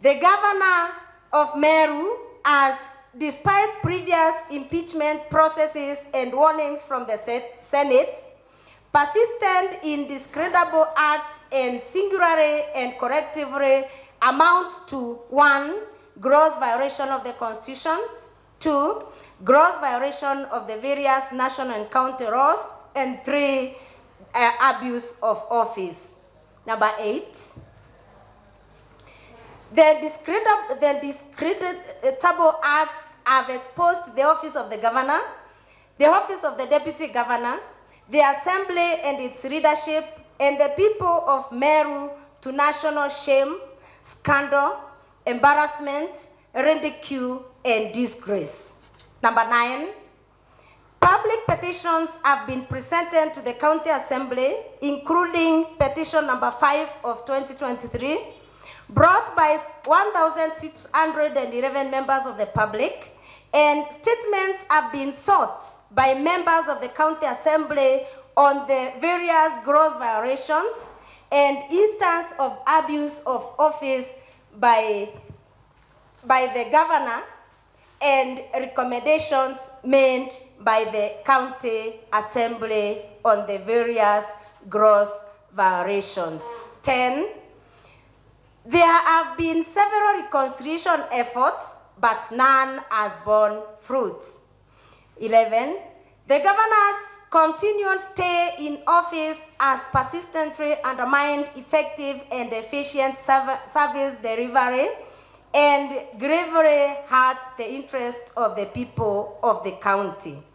The governor of Meru has, despite previous impeachment processes and warnings from the Senate, persistent in discreditable acts and singularly and collectively amount to 1, gross violation of the Constitution, 2, gross violation of the various national and county laws, and 3, abuse of office. Number 8, the discreditable acts have exposed the office of the governor, the office of the deputy governor, the assembly and its leadership, and the people of Meru to national shame, scandal, embarrassment, ridicule, and disgrace. Number 9, public petitions have been presented to the County Assembly, including petition number 5 of 2023, brought by 1,611 members of the public, and statements have been sought by members of the County Assembly on the various gross violations and instance of abuse of office by the governor, and recommendations made by the County Assembly on the various gross violations. 10, there have been several reconciliation efforts, but none has borne fruit. 11, the governor's continued stay in office has persistently undermined effective and efficient service delivery and gravely hurt the interest of the people of the county.